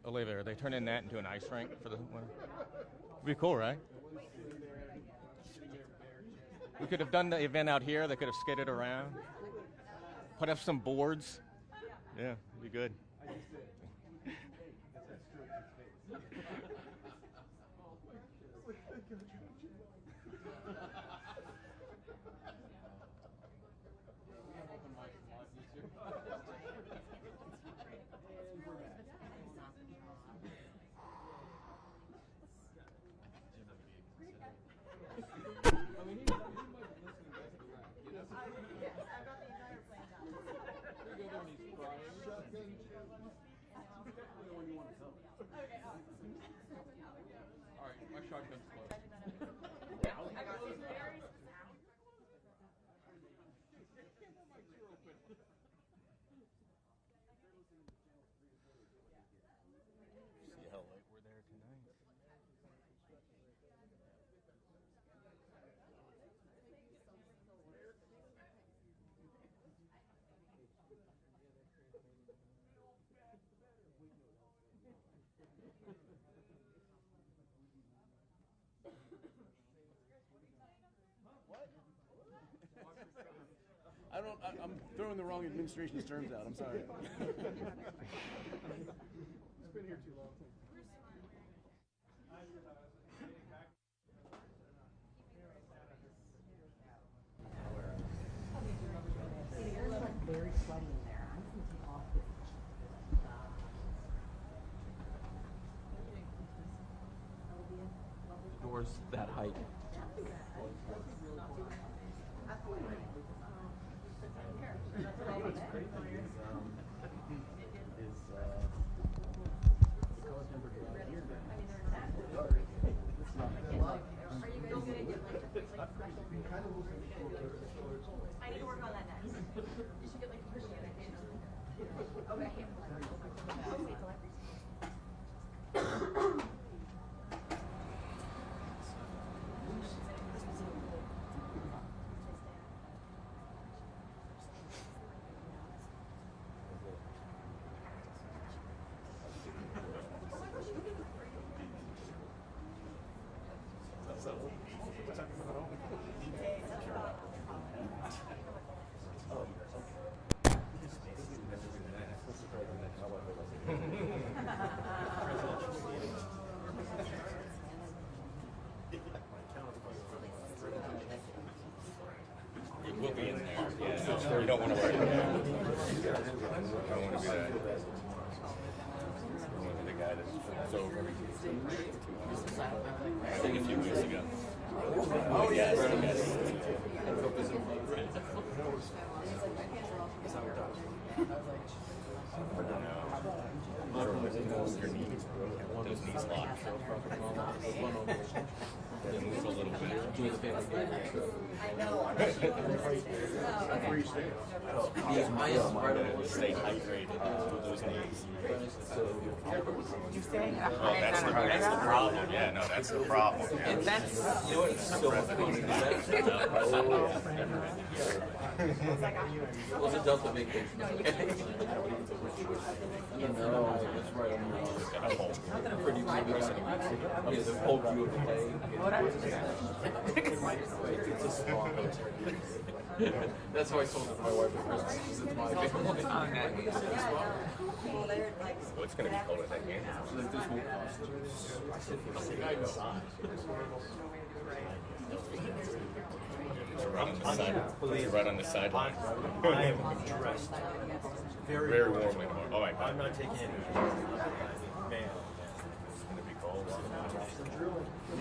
Olivia, are they turning that into an ice rink for the winter? It'd be cool, right? We could have done the event out here. They could have skated around. Put up some boards. Yeah, it'd be good. See how late we're there tonight. I'm throwing the wrong administration's terms out. I'm sorry. It's been here too long. You're like very sweaty in there. I'm just gonna take off this. Doors that height. I need to work on that next. You should get like a Christianity. Okay. It will be in there. Yeah, no, you don't want to worry about that. You don't want to be that. You want to be the guy that's over. I think a few weeks ago. Oh, yes. Your knees. Those knees locked. They move a little bit. Doing the family game. I know. Stay hydrated. Those knees. You staying Oh, that's the problem. Yeah, no, that's the problem. Yeah. And that's You know what? It's so much fun to do that. Was it Delta vacation? You know, that's right. I'm pretty impressive. Yeah, the whole view of the day. It's a small hotel. That's how I told my wife at Christmas. It's my family. Well, it's going to be cold at that game. So like this whole costume. I know. It's right on the sideline. I am dressed Very warmly. Oh my God. I'm not taking any. Man. It's going to be cold.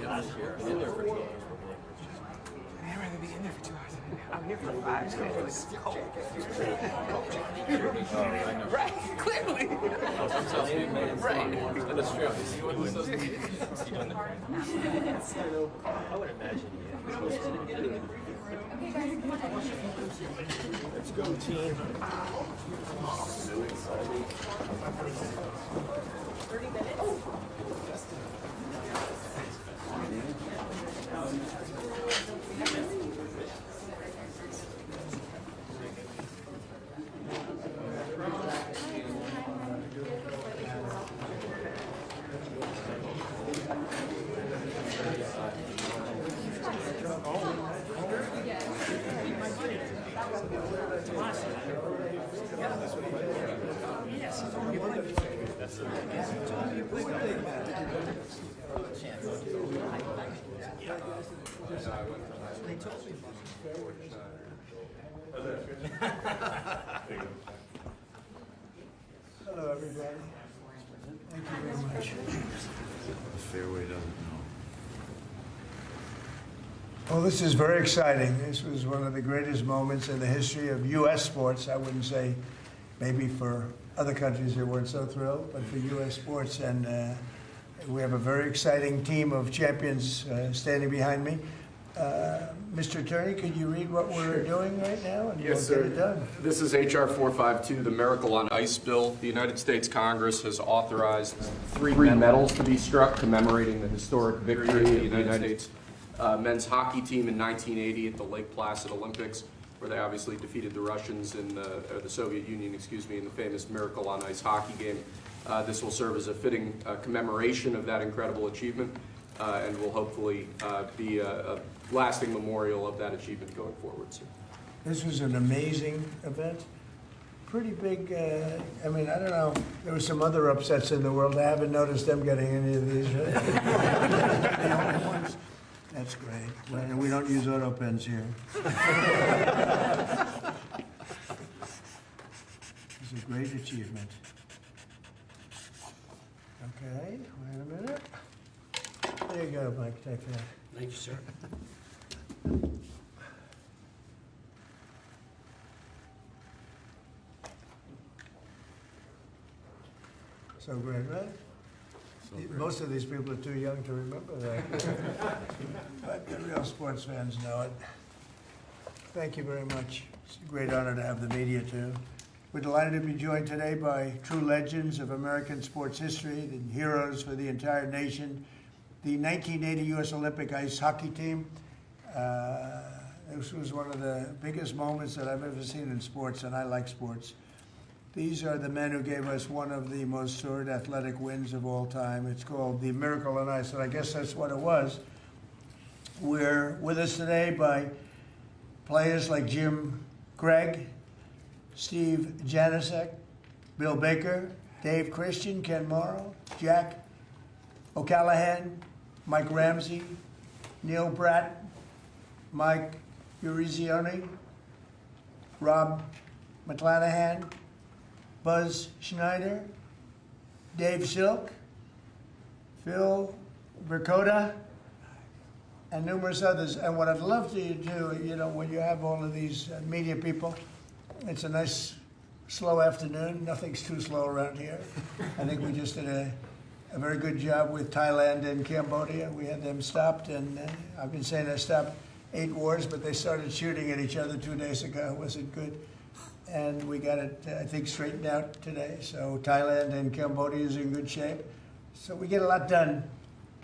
Last year, I've been there for 2 hours. I'd rather be in there for 2 hours. I'm here for 5. So it's cold. Right, clearly. Right. That's true. See what this does? I would imagine Let's go, team. 30 minutes. Hello, everybody. Thank you very much. The fairway doesn't know. Well, this is very exciting. This was one of the greatest moments in the history of U.S. sports. I wouldn't say maybe for other countries they weren't so thrilled, but for U.S. sports. And we have a very exciting team of champions standing behind me. Mr. Attorney, could you read what we're doing right now? And Yes, we'll sir. get it done. This is H.R. 452, the Miracle on Ice bill. The United States Congress has authorized three medals to be struck commemorating the historic victory of the United States men's hockey team in 1980 at the Lake Placid Olympics, where they obviously defeated the Russians in the Soviet Union, in the famous Miracle on Ice hockey game. This will serve as a fitting commemoration of that incredible achievement and will hopefully be a lasting memorial of that achievement going forward, sir. This was an amazing event. Pretty big, I mean, I don't know, there were some other upsets in the world. I haven't noticed them getting any of these. The only ones. That's great. And we don't use auto pens here. It's a great achievement. Okay, wait a minute. There you go, Mike, take that. Thank you, sir. So great, right? Most of these people are too young to remember that. But the real sports fans know it. Thank you very much. It's a great honor to have the media too. We're delighted to be joined today by true legends of American sports history and heroes for the entire nation. The 1980 U.S. Olympic ice hockey team. This was one of the biggest moments that I've ever seen in sports, and I like sports. These are the men who gave us one of the most storied athletic wins of all time. It's called the Miracle on Ice, and I guess that's what it was. We're with us today by players like Jim Gregg, Steve Janicek, Bill Baker, Dave Christian, Ken Morrow, Jack O'Callahan, Mike Ramsey, Neil Bratt, Mike Urizioni, Rob McClanahan, Buzz Schneider, Dave Silk, Phil Vercoda, and numerous others. And what I'd love to do, you know, when you have all of these media people, it's a nice, slow afternoon. Nothing's too slow around here. I think we just did a very good job with Thailand and Cambodia. We had them stopped, and I've been saying they stopped 8 wars, but they started shooting at each other 2 days ago. Was it good? And we got it, I think, straightened out today. So Thailand and Cambodia is in good shape. So we get a lot done.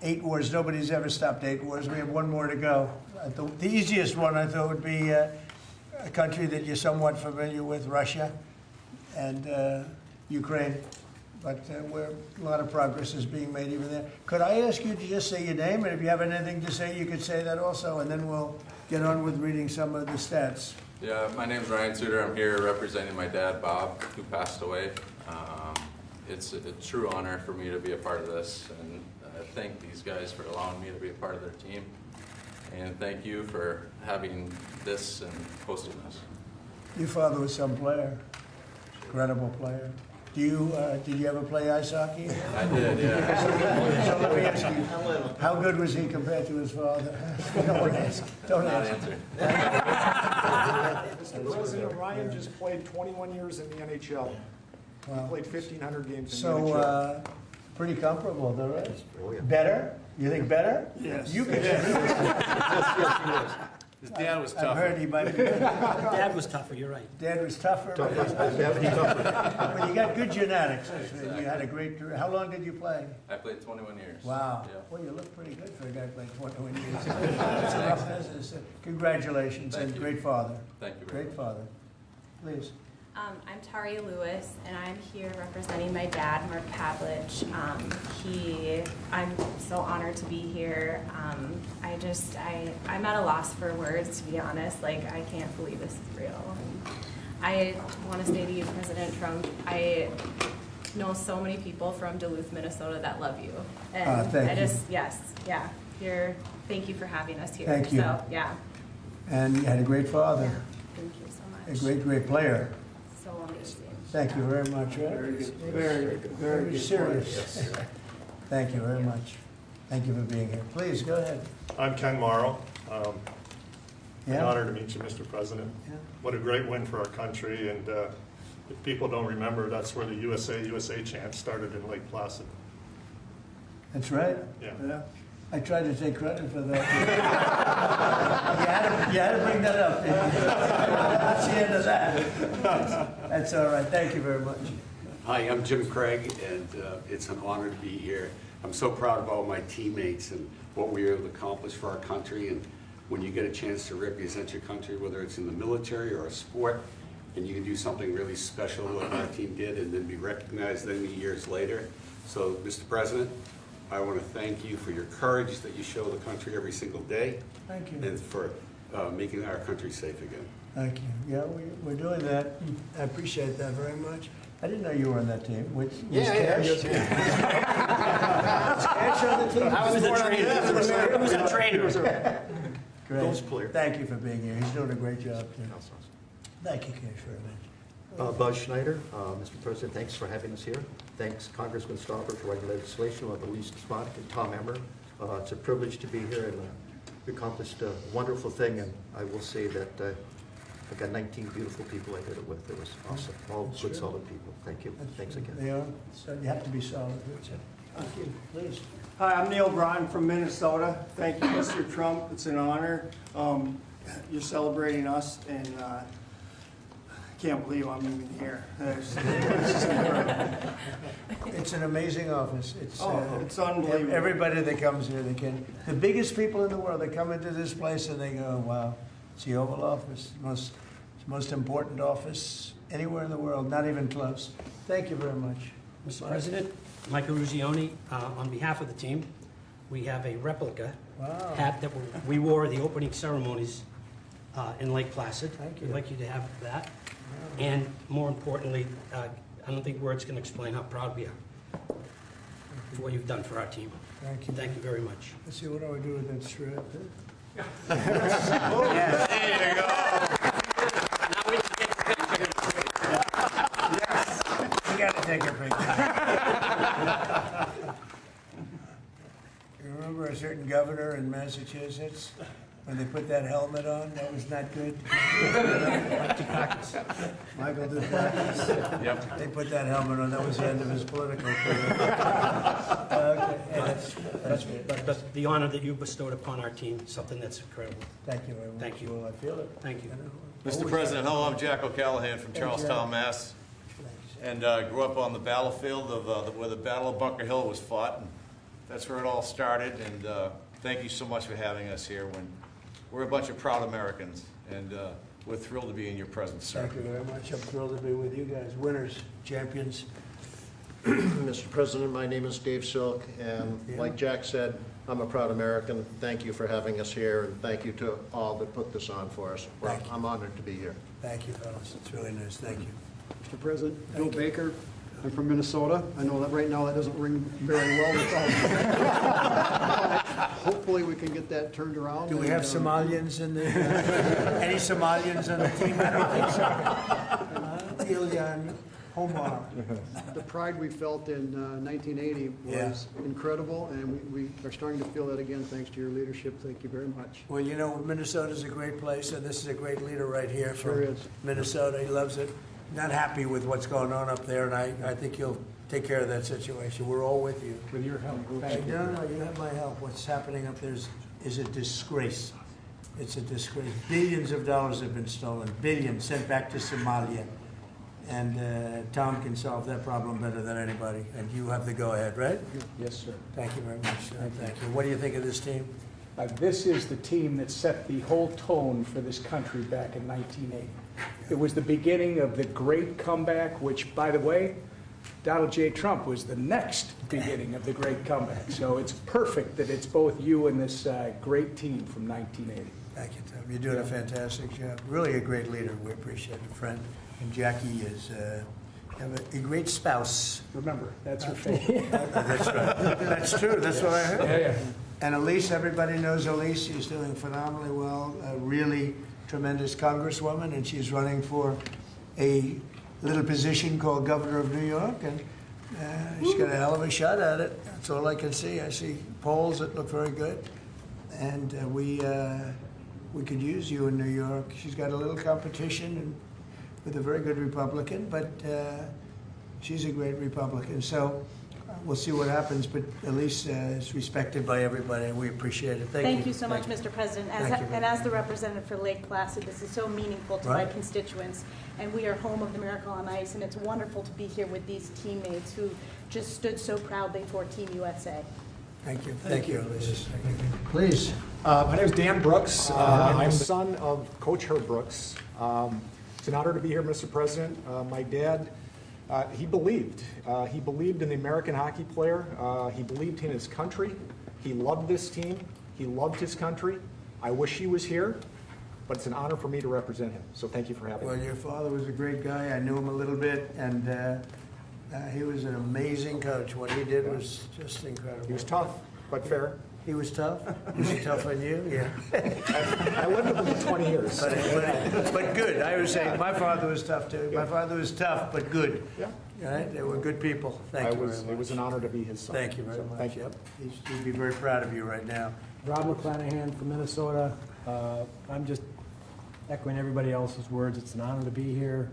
8 wars, nobody's ever stopped 8 wars. We have 1 more to go. The easiest one, I thought, would be a country that you're somewhat familiar with, Russia and Ukraine. But a lot of progress is being made even there. Could I ask you to just say your name? And if you have anything to say, you could say that also. And then we'll get on with reading some of the stats. Yeah, my name's Ryan Suter. I'm here representing my dad, Bob, who passed away. It's a true honor for me to be a part of this, and I thank these guys for allowing me to be a part of their team. And thank you for having this and hosting this. Your father was some player, incredible player. Did you ever play ice hockey? I did, yeah. So let me ask you, how good was he compared to his father? Don't ask. Don't Not ask. answer. Mr. President, Ryan just played 21 years in the NHL. He Wow. played 1,500 games in the So, NHL. pretty comparable, though, right? Better? You think better? Yes. You can. His dad was I've tougher. heard he might be. Dad was tougher, you're right. Dad was tougher. But you got good genetics. You had a great career. How long did you play? I played 21 years. Wow. Yeah. Well, you look pretty good for a guy who played 21 years. It's a rough business. Congratulations, Thank and you. great father. Thank you very Great much. father. Please. I'm Taria Lewis, and I'm here representing my dad, Mark Pavlich. I'm so honored to be here. I'm at a loss for words, to be honest. Like, I can't believe this is real. I want to say to you, President Trump, I know so many people from Duluth, Minnesota that love you. And thank you. Thank you for having us here. Thank you. So, yeah, And you had a great father, thank you so a much. great, great player. So amazing. Thank you very much, right? Very serious. Thank you very much. Thank you for being here. Please, go ahead. I'm Ken Morrow. An Yeah? honor to meet you, Mr. President. Yeah. What a great win for our country, and if people don't remember, that's where the USA chant started in Lake Placid. That's right. Yeah. I tried to take credit for that. You had to bring that up. That's the end of that. That's all right. Thank you very much. Hi, I'm Jim Craig, and it's an honor to be here. I'm so proud of all my teammates and what we were able to accomplish for our country. And when you get a chance to represent your country, whether it's in the military or a sport, and you can do something really special like our team did and then be recognized many years later. So, Mr. President, I want to thank you for your courage that you show the country every single day. Thank you. And for making our country safe again. Thank you. Yeah, we're doing that. I appreciate that very much. I didn't know you were on that team. Was Cash? Cash on the team? I was a trainer. Great. Thank you for being here. He's doing a great job, too. Thank you, Cash, very much. Buzz Schneider, Mr. President, thanks for having us here. Thanks, Congressman Stauber, for writing legislation on the least spot, and Tom Emmer. It's a privilege to be here, and we accomplished a wonderful thing, and I will say that I got 19 beautiful people I did it with. It was awesome. All That's good, true. solid people. Thank you. Thanks again. They are. So you have to be solid. Thank you. Please. Hi, I'm Neil Braun from Minnesota. Thank you, Mr. Trump. It's an honor. You're celebrating us, and I can't believe I'm even here. It's an amazing office. It's unbelievable. Everybody that comes here, the biggest people in the world, they come into this place and they go, wow, it's the Oval Office, most important office anywhere in the world, not even close. Thank you very much. Mr. President, Michael Ruggioni, on behalf of the team, we have a replica hat that we wore at the opening ceremonies in Lake Placid. Thank you. We'd like you to have that. And more importantly, I don't think words can explain how proud we are for what you've done for our team. Thank you. Thank you very much. Let's see, what do I do with that strap? There you go. Now we can get the picture. You gotta take a picture. You remember a certain governor in Massachusetts? When they put that helmet on, that was not good. Michael Dukakis. Yep. They put that helmet on, that was the end of his political career. Okay, But the honor that you bestowed upon our team, something that's incredible. Thank you very much. Thank you. Well, I feel it. Thank you. Mr. President, hello, I'm Jack O'Callahan from Charlestown, Mass. And grew up on the battlefield of where the Battle of Bunker Hill was fought. And that's where it all started. And thank you so much for having us here. We're a bunch of proud Americans, and we're thrilled to be in your presence, sir. Thank you very much. I'm thrilled to be with you guys. Winners, champions. Mr. President, my name is Dave Silk, and like Jack said, I'm a proud American. Thank you for having us here, and thank you to all that put this on for us. I'm honored to be here. Thank you, fellas. It's really nice. Thank you. Mr. President, Bill Baker. I'm from Minnesota. I know that right now that doesn't ring very well with hopefully we can get that turned around. Do we have Somalians in the, any Somalians on the team? I don't think so. Ilyan Omar. The pride we felt in 1980 was incredible, and we are starting to feel that again thanks to your leadership. Thank you very much. Well, you know, Minnesota's a great place, and this is a great leader right here Sure from is. Minnesota. He loves it. Not happy with what's going on up there, and I think you'll take care of that situation. We're all with you. With your help. Thank you. No, you have my help. What's happening up there is a disgrace. It's a disgrace. Billions of dollars have been stolen. Billions sent back to Somalia. And Tom can solve that problem better than anybody. And you have the go-ahead, right? Yes, sir. Thank you very much. Thank you. What do you think of this team? This is the team that set the whole tone for this country back in 1980. It was the beginning of the great comeback, which, by the way, Donald J. Trump was the next beginning of the great comeback. So it's perfect that it's both you and this great team from 1980. Thank you, Tom. You're doing a fantastic job. Really a great leader. We appreciate it, friend. And Jackie is a great spouse. Remember, that's her favorite. That's right. That's true. That's what I heard. Yeah. And Elise, everybody knows Elise. She's doing phenomenally well. A really tremendous congresswoman, and she's running for a little position called Governor of New York, and she's got a hell of a shot at it. That's all I can see. I see polls that look very good, and we could use you in New York. She's got a little competition and with a very good Republican, but she's a great Republican. So we'll see what happens, but Elise is respected by everybody, and we appreciate it. Thank you so much, Mr. President. And as the representative for Lake Placid, this is so meaningful to my constituents, and we are home of the Miracle on Ice, and it's wonderful to be here with these teammates who just stood so proudly for Team USA. Thank you. Thank you, Elise. Please. My name is Dan Brooks. I'm the son of Coach Herb Brooks. It's an honor to be here, Mr. President. My dad, he believed in the American hockey player. He believed in his country. He loved this team. He loved his country. I wish he was here, but it's an honor for me to represent him. So thank you for having me. Well, your father was a great guy. I knew him a little bit, and he was an amazing coach. What he did was just incredible. He was tough, but fair. He was tough? Was he tough on you? Yeah. I lived with him for 20 years. But good. I was saying, my father was tough too. My father was tough, but good. Yeah. Right? They were good people. Thank you very much. It was an honor to be his son. Thank you very much. Thank you. Yep. He'd be very proud of you right now. Rob McClanahan from Minnesota. I'm just echoing everybody else's words. It's an honor to be here,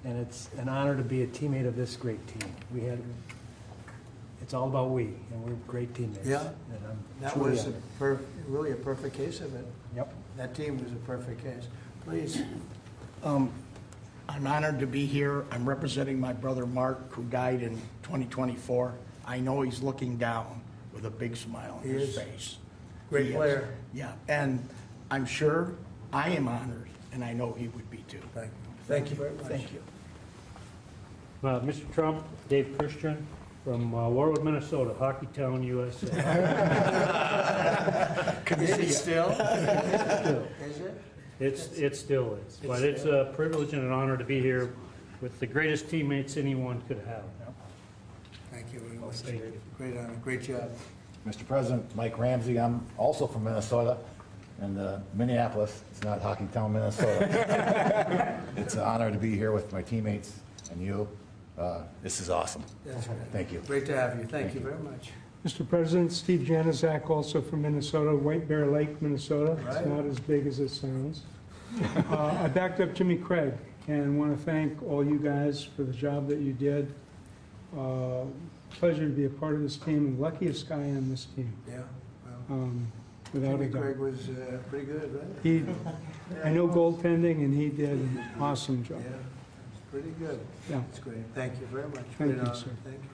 and it's an honor to be a teammate of this great team. It's all about we, and we're great teammates. Yeah. And I'm That truly was honored. really a perfect case of it. Yep. That team was a perfect case. Please. I'm honored to be here. I'm representing my brother Mark, who died in 2024. I know he's looking down with a big smile on his face. Great He is. player. Yeah, and I'm sure I am honored, and I know he would be too. Thank you. Thank you very much. Thank you. Mr. Trump, Dave Christian from Warwood, Minnesota, Hockeytown, USA. Is it still? Is it? It still is. But it's a privilege and an honor to be here with the greatest teammates anyone could have. Thank you very much. Thank you. Great honor. Great job. Mr. President, Mike Ramsey, I'm also from Minnesota, and Minneapolis. It's not Hockeytown, Minnesota. It's an honor to be here with my teammates and you. This is awesome. That's right. Thank you. Great to have you. Thank you very much. Mr. President, Steve Januzak, also from Minnesota, White Bear Lake, Minnesota. Right. It's not as big as it sounds. I backed up Jimmy Craig and want to thank all you guys for the job that you did. Pleasure to be a part of this team, and luckiest guy on this team. Yeah. Well, without Jimmy a doubt. Craig was pretty good, right? He, I know goaltending, and he did an awesome job. Yeah. Pretty good. Yeah. That's great. Thank you very much. Thank Great you, honor. sir. Thank you.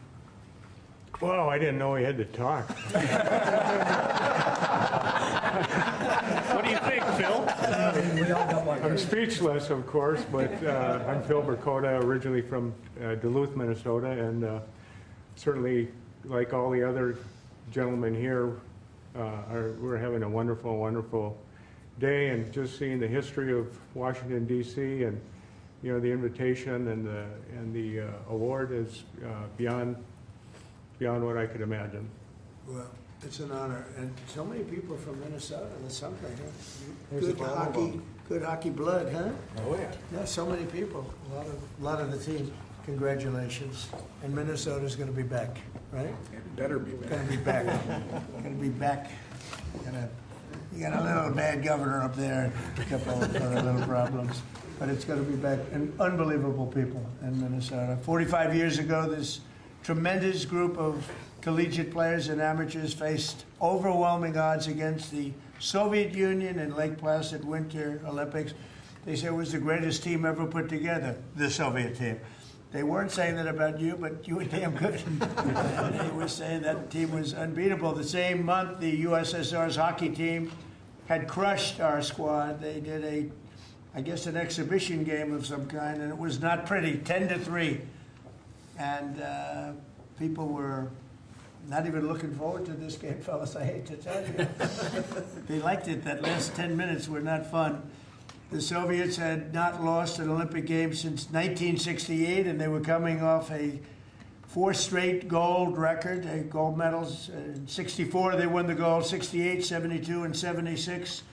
Wow, I didn't know he had to talk. What do you think, Phil? I'm speechless, of course, but I'm Phil Burkota, originally from Duluth, Minnesota, and certainly, like all the other gentlemen here, we're having a wonderful, wonderful day, and just seeing the history of Washington, D.C., and the invitation and the award is beyond what I could imagine. Well, it's an honor, and so many people from Minnesota. That's something. Huh? There's Good hockey blood, huh? Oh, yeah. Yeah, so many people. A lot of the team. Congratulations. And Minnesota's going to be back, right? It better be back. Going to be back. Going to be back. You got a little bad governor up there, a couple of other little problems. But it's going to be back. And unbelievable people in Minnesota. 45 years ago, this tremendous group of collegiate players and amateurs faced overwhelming odds against the Soviet Union in Lake Placid Winter Olympics. They said it was the greatest team ever put together, the Soviet team. They weren't saying that about you, but you were damn good. They were saying that team was unbeatable. The same month, the USSR's hockey team had crushed our squad. They did I guess, an exhibition game of some kind, and it was not pretty, 10-3. And people were not even looking forward to this game, fellas, I hate to tell you. They liked it. That last 10 minutes were not fun. The Soviets had not lost an Olympic game since 1968, and they were coming off a 4 straight gold record, gold medals. In 64, they won the gold, 68, 72, and 76.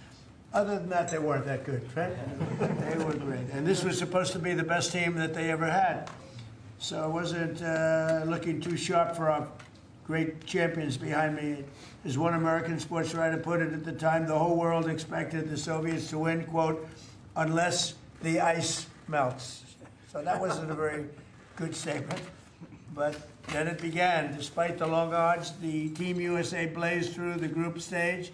Other than that, they weren't that good, right? They were great. And this was supposed to be the best team that they ever had. So I wasn't looking too sharp for our great champions behind me. As one American sports writer put it at the time, the whole world expected the Soviets to win, quote, unless the ice melts. So that wasn't a very good statement. But then it began. Despite the long odds, the Team USA blazed through the group stage,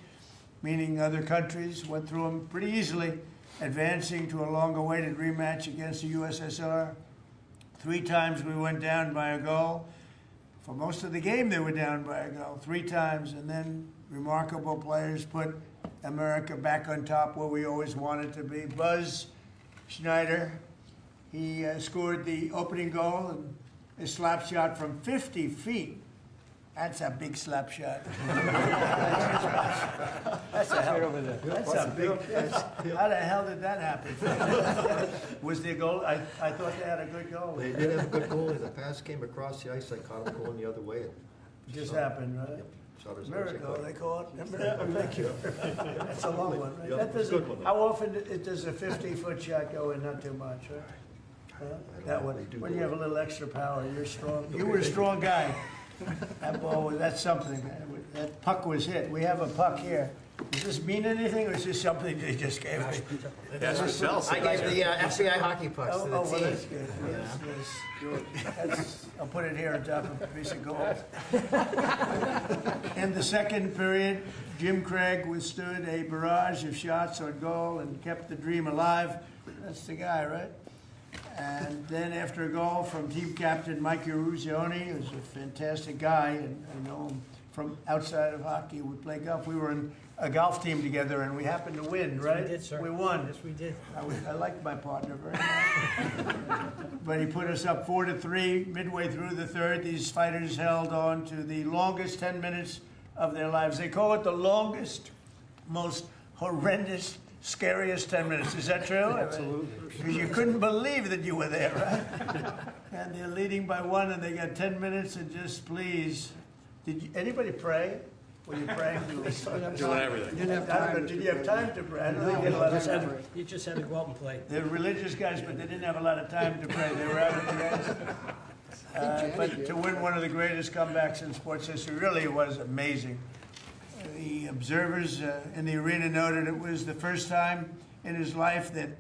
meaning other countries went through them pretty easily, advancing to a long-awaited rematch against the USSR. 3 times we went down by a goal. For most of the game, they were down by a goal 3 times, and then remarkable players put America back on top where we always wanted to be. Buzz Schneider, he scored the opening goal, and a slap shot from 50 feet. That's a big slap shot. That's a hell. That's a big. How the hell did that happen? Was there a goal? I thought they had a good goal. They did have a good goal. The pass came across the ice. I caught him going the other way. Just happened, right? Yep. Shot his Miracle, nose. they call it. Thank you. That's a long one, right? Yep, That it's a good one, though. how often does a 50-foot shot go in? Not too much, right? Huh? That one. When you have a little extra power, you're strong. You were a strong guy. That ball, that's something. That puck was hit. We have a puck here. Does this mean anything, or is this something they just gave me? That's what Sal said. I gave the FCI hockey pucks to the Well, team. that's good. Yes, yes. I'll put it here on top of a piece of gold. In the second period, Jim Craig withstood a barrage of shots on goal and kept the dream alive. That's the guy, right? And then after a goal from team captain Mike Eruzione, who's a fantastic guy, and I know him from outside of hockey, we play golf. We were in a golf team together, and we happened to win, right? We did, sir. We won. Yes, we did. I liked my partner very much. But he put us up 4-3. Midway through the third, these fighters held on to the longest 10 minutes of their lives. They call it the longest, most horrendous, scariest 10 minutes. Is that true? Absolutely. Because you couldn't believe that you were there, right? And they're leading by 1, and they got 10 minutes, and just please. Anybody pray? Were you praying? Doing everything. Did you have time to pray? I don't think you had a lot of time. You just had to go out and play. They're religious guys, but they didn't have a lot of time to pray. They were out at the end. But to win one of the greatest comebacks in sports history really was amazing. The observers in the arena noted it was the first time in his life that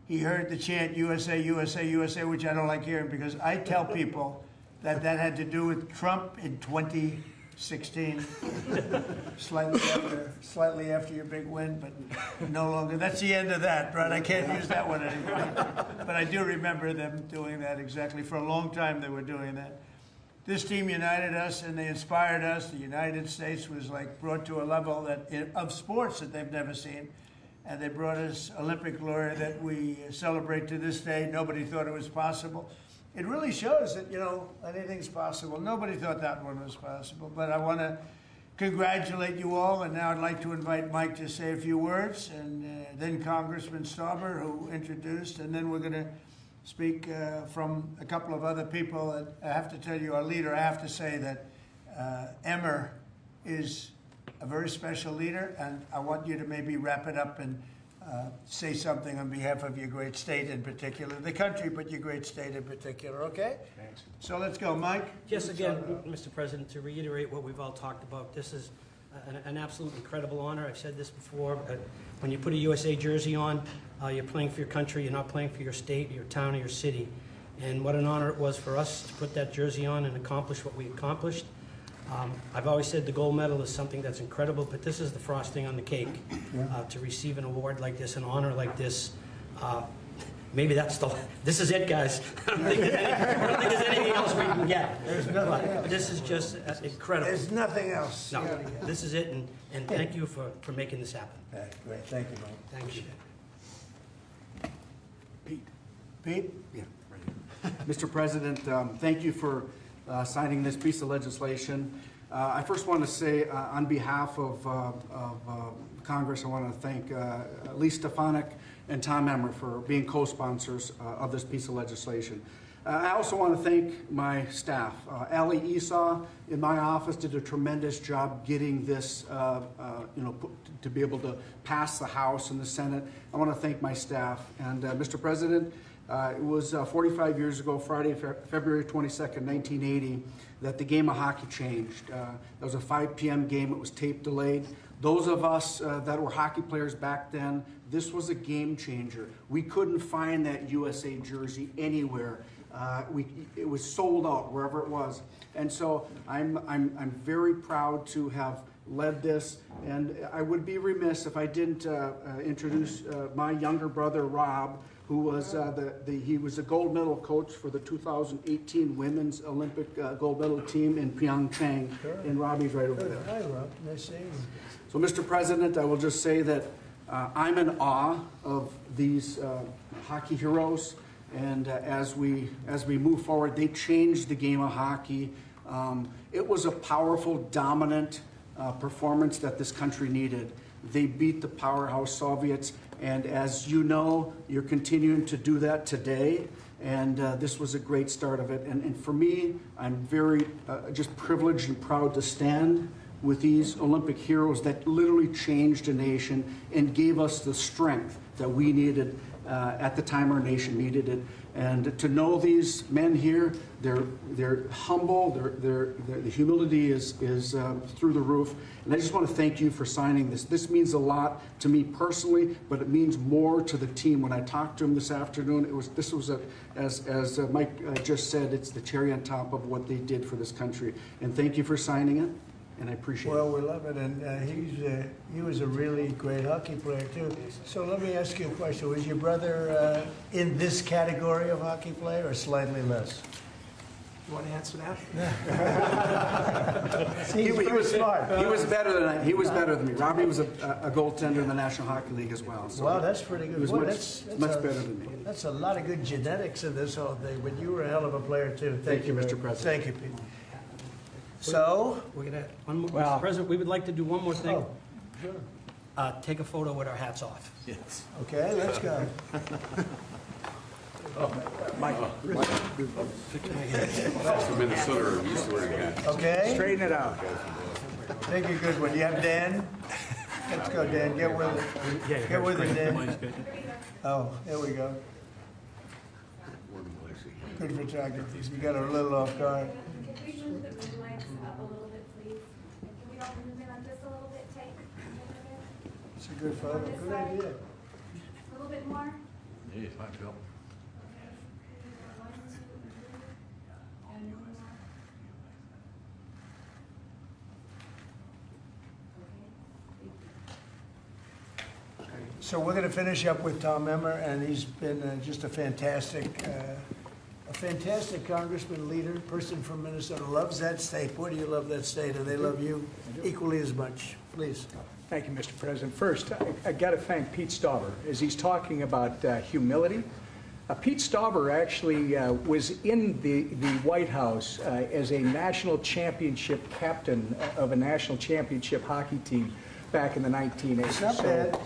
he heard the chant USA, USA, USA, which I don't like hearing because I tell people that had to do with Trump in 2016, slightly after your big win, but no longer. That's the end of that, right? I can't use that one anymore. But I do remember them doing that exactly. For a long time they were doing that. This team united us and they inspired us. The United States was like brought to a level of sports that they've never seen. And they brought us Olympic glory that we celebrate to this day. Nobody thought it was possible. It really shows that, anything's possible. Nobody thought that one was possible. But I want to congratulate you all. And now I'd like to invite Mike to say a few words. And then Congressman Stauber, who introduced. And then we're going to speak from a couple of other people. I have to tell you, our leader, I have to say that Emmer is a very special leader, and I want you to maybe wrap it up and say something on behalf of your great state in particular, the country, but your great state in particular, okay? Thanks. So let's go, Mike. Just again, Mr. President, to reiterate what we've all talked about, this is an absolute incredible honor. I've said this before, but when you put a USA jersey on, you're playing for your country, you're not playing for your state, your town, or your city. And what an honor it was for us to put that jersey on and accomplish what we accomplished. I've always said the gold medal is something that's incredible, but this is the frosting on the cake. To receive an award like this, an honor like this, maybe this is it, guys. I don't think there's anything else we can get. There's nothing else. This is just incredible. There's nothing else. No, this is it, and thank you for making this happen. Okay, great, thank you, Mike. Thank you. Pete? Yeah, right here. Mr. President, thank you for signing this piece of legislation. I first want to say, on behalf of Congress, I want to thank Lee Stefanik and Tom Emmer for being co-sponsors of this piece of legislation. I also want to thank my staff. Ali Esau in my office did a tremendous job getting this, to be able to pass the House and the Senate. I want to thank my staff. And Mr. President, it was 45 years ago, Friday, February 22nd, 1980, that the game of hockey changed. That was a 5 p.m. game. It was tape delayed. Those of us that were hockey players back then, this was a game changer. We couldn't find that USA jersey anywhere. It was sold out wherever it was. And so I'm very proud to have led this. And I would be remiss if I didn't introduce my younger brother, Rob, who was he was a gold medal coach for the 2018 Women's Olympic gold medal team in Pyeongchang. Sure. And Robbie's right over there. Hi, Rob. Nice seeing you. So, Mr. President, I will just say that I'm in awe of these hockey heroes. And as we move forward, they changed the game of hockey. It was a powerful, dominant performance that this country needed. They beat the powerhouse Soviets. And as you know, you're continuing to do that today. And this was a great start of it. And for me, I'm very just privileged and proud to stand with these Olympic heroes that literally changed a nation and gave us the strength that we needed at the time our nation needed it. And to know these men here, they're humble, the humility is through the roof. And I just want to thank you for signing this. This means a lot to me personally, but it means more to the team. When I talked to them this afternoon, this was as Mike just said, it's the cherry on top of what they did for this country. And thank you for signing it. And I appreciate it. Well, we love it, and he was a really great hockey player, too. So let me ask you a question. Was your brother in this category of hockey player or slightly less? You want to answer that? He was smart. He was better than He was better than me. Robbie was a goaltender in the National Hockey League as well. So wow, that's pretty good. He was Boy, much better than me. That's a lot of good genetics in this whole thing, but you were a hell of a player, too. Thank you, Mr. President. Thank you, Pete. So? We're gonna, Mr. President, we would like to do one more thing. Oh, sure. Take a photo with our hats off. Yes. Okay, let's go. Mike. From Minnesota, are used to wearing hats. Okay. Straighten it out. Take a good one. You have Dan? Let's go, Dan. Get with it. Get with it, Dan. Oh, there we go. Good photography. We got a little off guard. Can we move the legs up a little bit, please? And can we all move in on this a little bit, take? It's a good photo. Good idea. A little bit more? Yeah, fine, Phil. One, two, three. And one more. So we're going to finish up with Tom Emmer, and he's been just a fantastic congressman, leader, person from Minnesota. Loves that state. Boy, do you love that state, and they love you equally as much. Please. Thank you, Mr. President. First, I got to thank Pete Stauber as he's talking about humility. Pete Stauber actually was in the White House as a national championship captain of a national championship hockey team back in the 1980s. Not bad.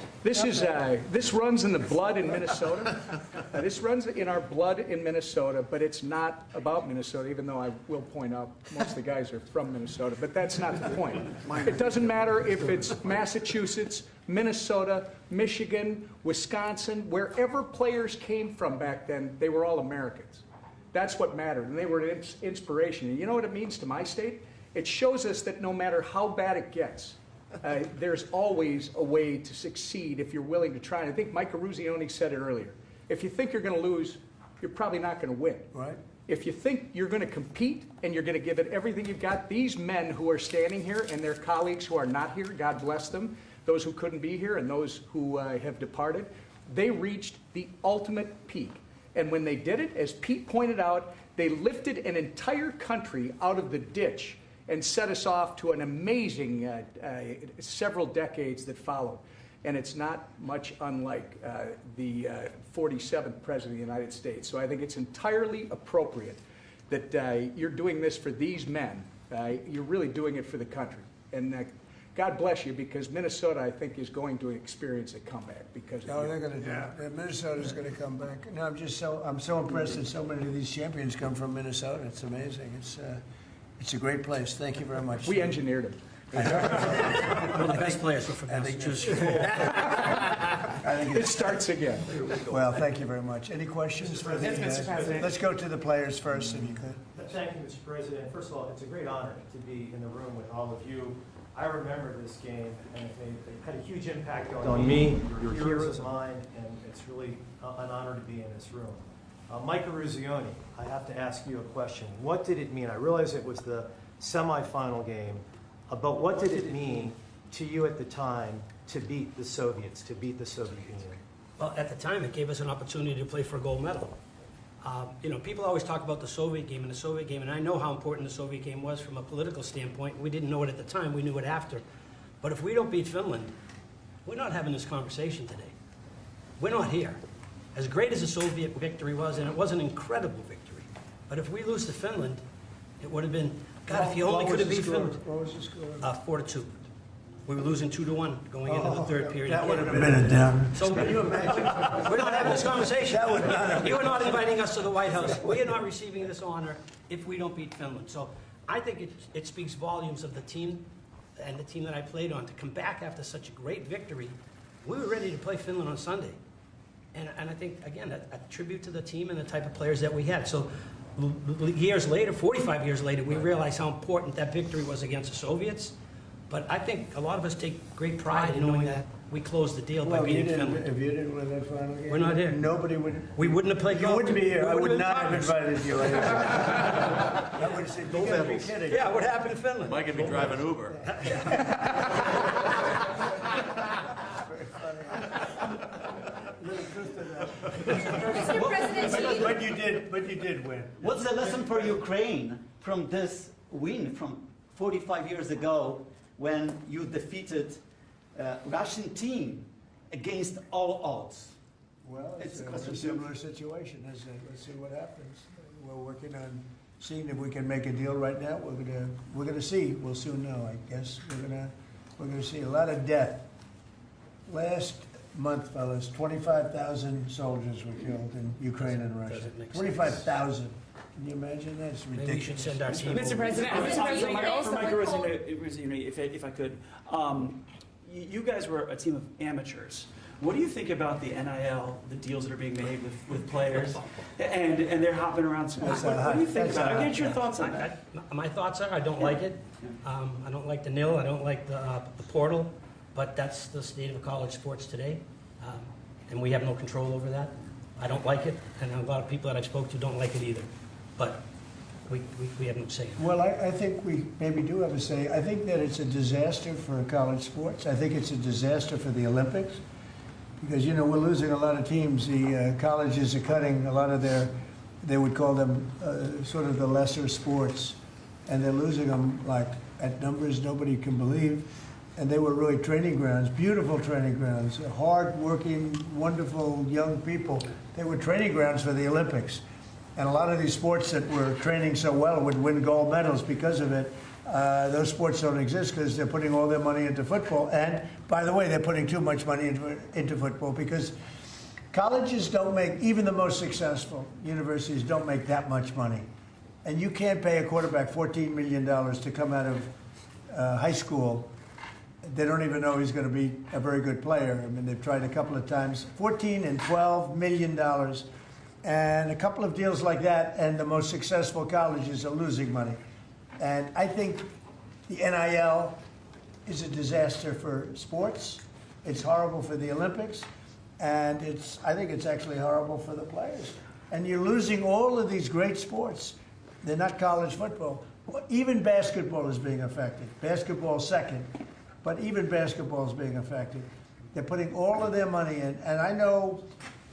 This runs in the blood in Minnesota. This runs in our blood in Minnesota, but it's not about Minnesota, even though I will point out most of the guys are from Minnesota, but that's not the point. It doesn't matter if it's Massachusetts, Minnesota, Michigan, Wisconsin, wherever players came from back then, they were all Americans. That's what mattered, and they were an inspiration. And you know what it means to my state? It shows us that no matter how bad it gets, there's always a way to succeed if you're willing to try. And I think Mike Eruzione said it earlier. If you think you're going to lose, you're probably not going to win. Right. If you think you're going to compete and you're going to give it everything you've got, these men who are standing here and their colleagues who are not here, God bless them, those who couldn't be here and those who have departed, they reached the ultimate peak. And when they did it, as Pete pointed out, they lifted an entire country out of the ditch and set us off to an amazing several decades that followed. and it's not much unlike the 47th President of the United States. So I think it's entirely appropriate that you're doing this for these men. You're really doing it for the country. And God bless you, because Minnesota, I think, is going to experience a comeback because of No, you. they're going to do it. Minnesota's going to come back. No, I'm so impressed that so many of these champions come from Minnesota. It's amazing. It's a great place. Thank you very much. We engineered it. Well, the best players were from Massachusetts. It starts again. Well, thank you very much. Any questions for the? Yes, Mr. President. Let's go to the players first, if you could. Thank you, Mr. President. First of all, it's a great honor to be in the room with all of you. I remember this game, and it had a huge impact on me. You're heroes of mine, and it's really an honor to be in this room. Mike Eruzione, I have to ask you a question. What did it mean? I realize it was the semifinal game, but what did it mean to you at the time to beat the Soviets, to beat the Soviet Union? Well, at the time, it gave us an opportunity to play for a gold medal. People always talk about the Soviet game and the Soviet game, and I know how important the Soviet game was from a political standpoint. We didn't know it at the time, we knew it after. But if we don't beat Finland, we're not having this conversation today. We're not here. As great as the Soviet victory was, and it was an incredible victory, but if we lose to Finland, it would have been, God, if you only could have beat Finland. What was the score? 4-2. We were losing 2-1 going into the third period. That would have been a down. So can you imagine? We're not having this conversation. You are not inviting us to the White House. We are not receiving this honor if we don't beat Finland. So I think it speaks volumes of the team and the team that I played on to come back after such a great victory. We were ready to play Finland on Sunday. And I think, again, a tribute to the team and the type of players that we had. So years later, 45 years later, we realized how important that victory was against the Soviets. But I think a lot of us take great pride in knowing that we closed the deal by beating Finland. If you didn't win that final game, We're not here. Nobody would. We wouldn't have played golf. You wouldn't be here. I would not have Congress. invited you. I would have said, you gotta be kidding. Yeah, what happened in Finland? Mike could be driving Uber. Mr. President, But you did win. What's the lesson for Ukraine from this win from 45 years ago when you defeated Russian team against all odds? Well, it's a similar situation, isn't it? Let's see what happens. We're working on seeing if we can make a deal right now. We're gonna see. We'll soon know, I guess. We're gonna see a lot of death. Last month, fellas, 25,000 soldiers were killed in Ukraine and Russia. 25,000. Can you imagine that? It's ridiculous. Maybe we should send our team. Mr. President, For Mike Eruzione, if I could, you guys were a team of amateurs. What do you think about the NIL, the deals that are being made with players, and they're hopping around so much? What do you think about it? I get your thoughts on that. My thoughts are, I don't like it. I don't like the nil. I don't like the portal. But that's the state of college sports today, and we have no control over that. I don't like it, and a lot of people that I've spoke to don't like it either. But we have no say. Well, I think we maybe do have a say. I think that it's a disaster for college sports. I think it's a disaster for the Olympics because, we're losing a lot of teams. The colleges are cutting a lot of they would call them sort of the lesser sports, and they're losing them like at numbers nobody can believe. And they were really training grounds, beautiful training grounds, hard-working, wonderful young people. They were training grounds for the Olympics. And a lot of these sports that were training so well would win gold medals because of it. Those sports don't exist because they're putting all their money into football. And, by the way, they're putting too much money into football because colleges don't make, even the most successful universities don't make that much money. And you can't pay a quarterback $14 million to come out of high school. They don't even know he's going to be a very good player. I mean, they've tried a couple of times. $14 and $12 million. And a couple of deals like that, and the most successful colleges are losing money. And I think the NIL is a disaster for sports. It's horrible for the Olympics. And I think it's actually horrible for the players. And you're losing all of these great sports. They're not college football. Even basketball is being affected. Basketball second. But even basketball is being affected. They're putting all of their money in, and I know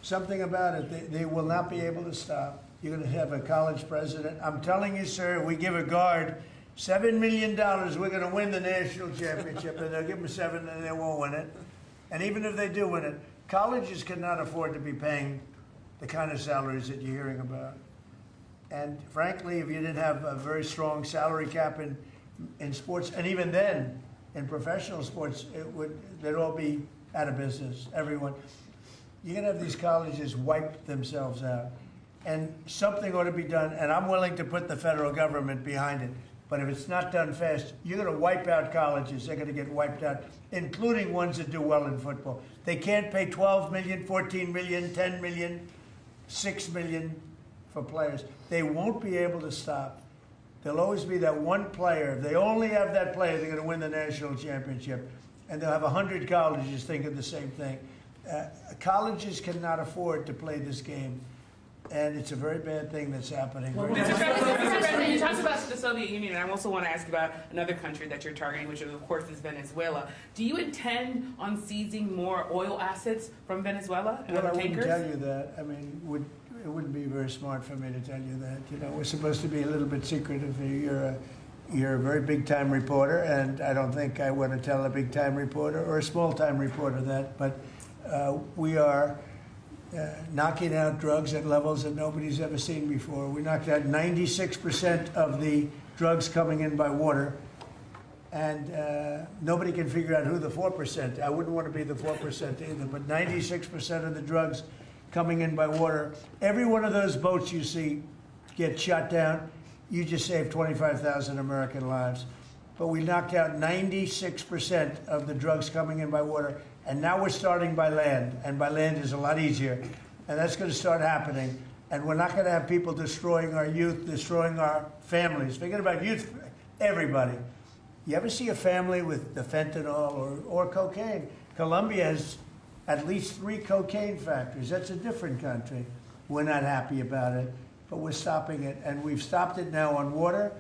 something about it. They will not be able to stop. You're going to have a college president. I'm telling you, sir, we give a guard $7 million. We're going to win the national championship, and they'll give him $7 and they won't win it. And even if they do win it, colleges cannot afford to be paying the kind of salaries that you're hearing about. And frankly, if you didn't have a very strong salary cap in sports, and even then, in professional sports, they'd all be out of business, everyone. You're gonna have these colleges wipe themselves out. And something ought to be done, and I'm willing to put the federal government behind it. But if it's not done fast, you're gonna wipe out colleges. They're gonna get wiped out, including ones that do well in football. They can't pay 12 million, 14 million, 10 million, 6 million for players. They won't be able to stop. There'll always be that one player. If they only have that player, they're going to win the national championship. And they'll have 100 colleges thinking the same thing. Colleges cannot afford to play this game. And it's a very bad thing that's happening. Mr. President, you talked about the Soviet Union, and I also want to ask about another country that you're targeting, which of course is Venezuela. Do you intend on seizing more oil assets from Venezuela and Well, other I wouldn't tankers? tell you that. I mean, it wouldn't be very smart for me to tell you that. You know, we're supposed to be a little bit secretive. You're a very big-time reporter, and I don't think I want to tell a big-time reporter or a small-time reporter that. But we are knocking out drugs at levels that nobody's ever seen before. We knocked out 96% of the drugs coming in by water, and nobody can figure out who the 4%. I wouldn't want to be the 4% either, but 96% of the drugs coming in by water. Every one of those boats you see get shut down, you just saved 25,000 American lives. But we knocked out 96% of the drugs coming in by water. And now we're starting by land, and by land is a lot easier. And that's going to start happening. And we're not going to have people destroying our youth, destroying our families. Forget about youth, everybody. You ever see a family with the fentanyl or cocaine? Colombia has at least 3 cocaine factories. That's a different country. We're not happy about it, but we're stopping it. And we've stopped it now on water.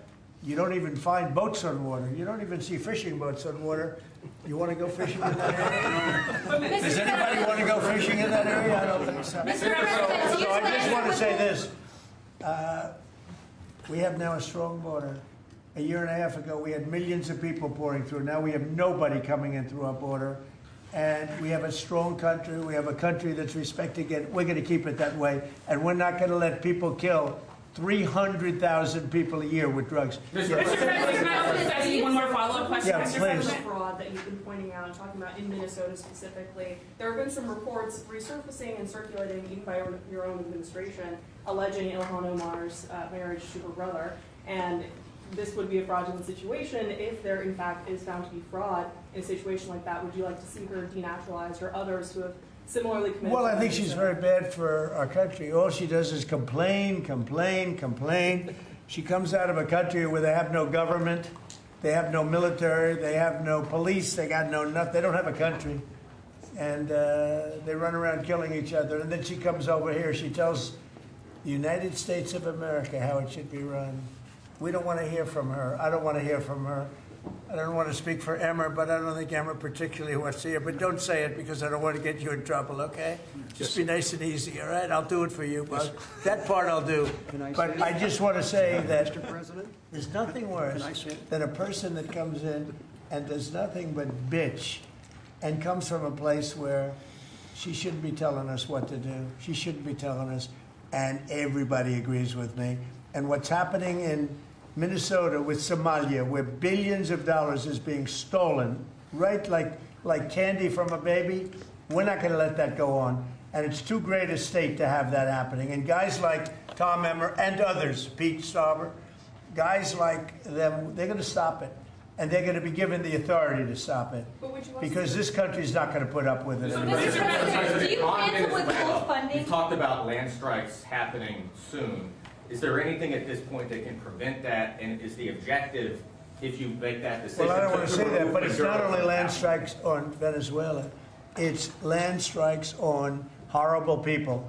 You don't even find boats on water. You don't even see fishing boats on water. You want to go fishing in that area? Does anybody want to go fishing in that area? I don't think so. So I just want to say this. We have now a strong border. A year and a half ago, we had millions of people pouring through. Now we have nobody coming in through our border. And we have a strong country. We have a country that's respecting it. We're going to keep it that way. And we're not going to let people kill 300,000 people a year with drugs. Mr. President, can I also ask you one more follow-up question? Yeah, Mr. please. President? Fraud that you've been pointing out and talking about in Minnesota specifically. There have been some reports resurfacing and circulating even by your own administration alleging Ilhan Omar's marriage to her brother. And this would be a fraudulent situation. If there in fact is found to be fraud in a situation like that, would you like to see her denaturalized or others who have similarly committed? Well, I think she's very bad for our country. All she does is complain, complain, complain. She comes out of a country where they have no government, they have no military, they have no police, they got no nothing. They don't have a country. And they run around killing each other. And then she comes over here, she tells the United States of America how it should be run. We don't want to hear from her. I don't want to hear from her. I don't want to speak for Emmer, but I don't think Emmer particularly wants to hear. But don't say it because I don't want to get you in trouble, okay? Just be nice and easy, all right? I'll do it for you, but that part I'll do. But I just want to say that there's nothing worse than a person that comes in and does nothing but bitch and comes from a place where she shouldn't be telling us what to do. She shouldn't be telling us, and everybody agrees with me. And what's happening in Minnesota with Somalia, where billions of dollars is being stolen, right, like candy from a baby, we're not going to let that go on. And it's too great a state to have that happening. And guys like Tom Emmer and others, Pete Stauber, guys like them, they're going to stop it. And they're going to be given the authority to stop it. Because this country's not going to put up with it. Do you plan to withhold funding? You talked about land strikes happening soon. Is there anything at this point that can prevent that? And is the objective, if you make that decision? Well, I don't want to say that, but it's not only land strikes on Venezuela. It's land strikes on horrible people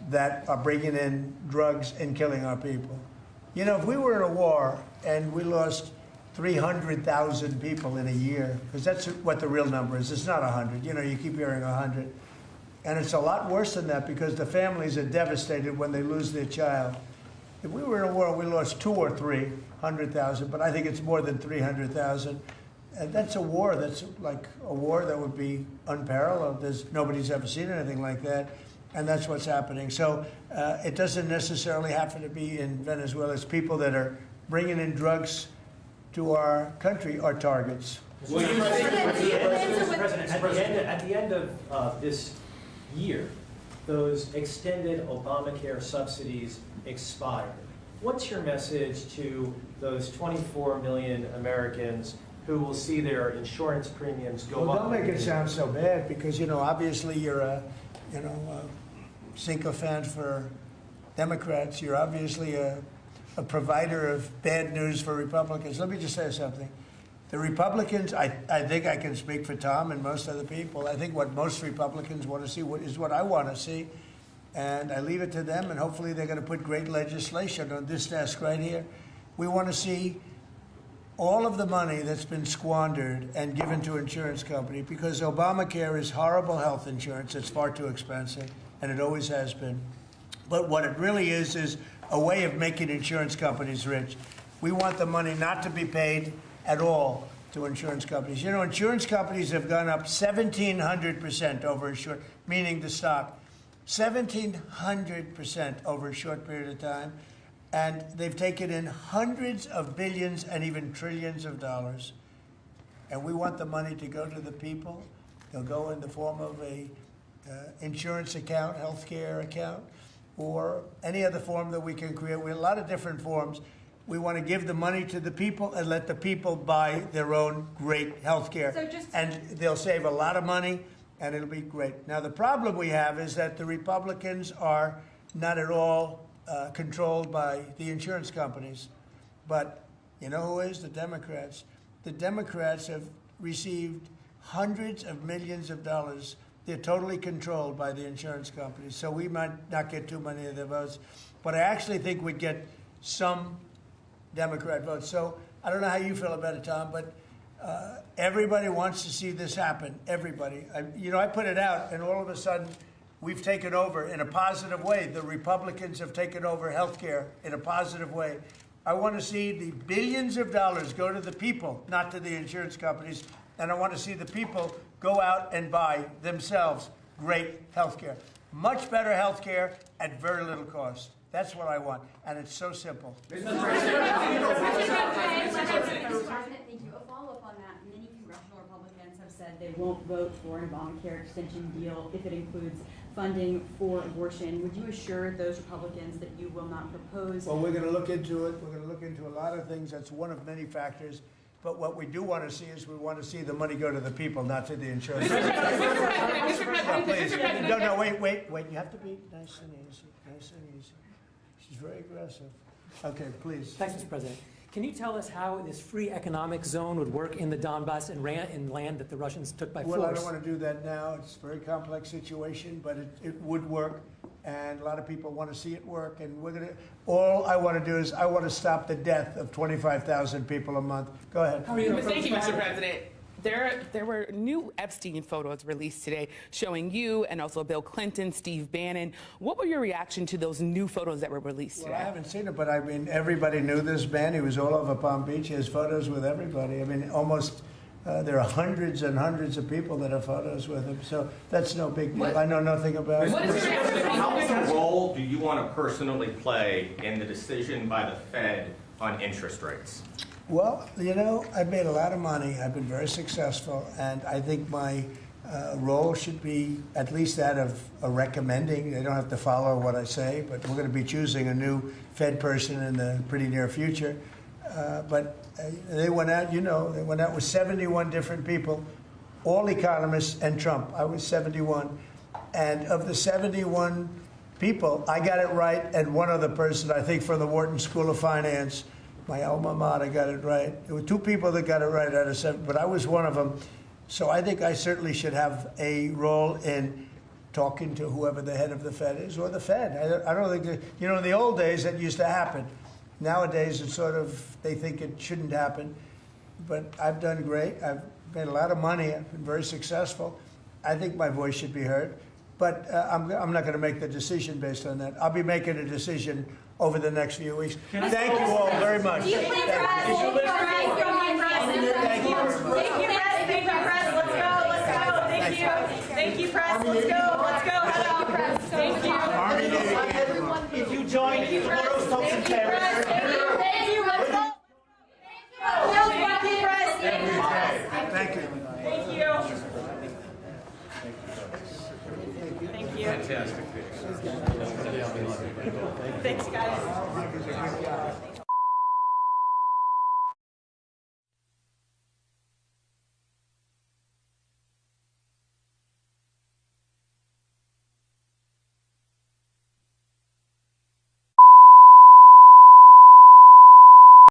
that are bringing in drugs and killing our people. You know, if we were in a war and we lost 300,000 people in a year, because that's what the real number is. It's not 100. You know, you keep hearing 100. And it's a lot worse than that because the families are devastated when they lose their child. If we were in a war, we lost 200,000 or 300,000, but I think it's more than 300,000. that's a war. That's like a war that would be unparalleled. Nobody's ever seen anything like that. And that's what's happening. So it doesn't necessarily happen to be in Venezuela. It's people that are bringing in drugs to our country are targets. Mr. President, at the end of this year, those extended Obamacare subsidies expire. What's your message to those 24 million Americans who will see their insurance premiums go Well, up? don't make it sound so bad because, obviously you're a sycophant for Democrats. You're obviously a provider of bad news for Republicans. Let me just say something. The Republicans, I think I can speak for Tom and most other people. I think what most Republicans want to see is what I want to see. And I leave it to them, and hopefully they're going to put great legislation on this desk right here. We want to see all of the money that's been squandered and given to insurance companies, because Obamacare is horrible health insurance. It's far too expensive, and it always has been. But what it really is a way of making insurance companies rich. We want the money not to be paid at all to insurance companies. Insurance companies have gone up 1,700% over a short, meaning the stock, 1,700% over a short period of time. And they've taken in hundreds of billions and even trillions of dollars. And we want the money to go to the people. They'll go in the form of a insurance account, healthcare account, or any other form that we can create. We have a lot of different forms. We want to give the money to the people and let the people buy their own great health care. And they'll save a lot of money, and it'll be great. Now, the problem we have is that the Republicans are not at all controlled by the insurance companies. But you know who is? The Democrats. The Democrats have received hundreds of millions of dollars. They're totally controlled by the insurance companies. So we might not get too many of their votes. But I actually think we'd get some Democrat votes. So I don't know how you feel about it, Tom, but everybody wants to see this happen. Everybody. I put it out, and all of a sudden, we've taken over in a positive way. The Republicans have taken over health care in a positive way. I want to see the billions of dollars go to the people, not to the insurance companies. And I want to see the people go out and buy themselves great health care. Much better health care at very little cost. That's what I want. And it's so simple. Thank you. A follow-up on that. Many congressional Republicans have said they won't vote for an Obamacare extension deal if it includes funding for abortion. Would you assure those Republicans that you will not propose? Well, we're going to look into it. We're going to look into a lot of things. That's one of many factors. But what we do want to see is we want to see the money go to the people, not to the insurance companies. No, wait. You have to be nice and easy. Nice and easy. She's very aggressive. Okay, please. Thanks, Mr. President. Can you tell us how this free economic zone would work in the Donbass and in land that the Russians took by force? Well, I don't want to do that now. It's a very complex situation, but it would work. And a lot of people want to see it work. And all I want to do is I want to stop the death of 25,000 people a month. Go ahead. Thank you, Mr. President. There were new Epstein photos released today showing you and also Bill Clinton, Steve Bannon. What were your reaction to those new photos that were released today? Well, I haven't seen it, but everybody knew this man. He was all over Palm Beach. He has photos with everybody. Almost there are hundreds and hundreds of people that have photos with him. So that's no big deal. I know nothing about it. How big a role do you want to personally play in the decision by the Fed on interest rates? Well, I've made a lot of money. I've been very successful, and I think my role should be at least that of a recommending. They don't have to follow what I say, but we're going to be choosing a new Fed person in the pretty near future. But they went out, they went out with 71 different people, all economists and Trump. I was 71. And of the 71 people, I got it right, and one other person, I think from the Wharton School of Finance, my alma mater, got it right. There were two people that got it right out of 7, but I was one of them. So I think I certainly should have a role in talking to whoever the head of the Fed is, or the Fed. I don't think that, in the old days that used to happen. Nowadays it's they think it shouldn't happen. But I've done great. I've made a lot of money. I've been very successful. I think my voice should be heard. But I'm not going to make the decision based on that. I'll be making a decision over the next few weeks. Thank you all very much. Do you please rise? Thank you very much. Let's go. Thank you. If you join tomorrow's talks in Paris. Thank you. Let's go. Thank you. Thank you. Thank you. Fantastic. Thanks, guys.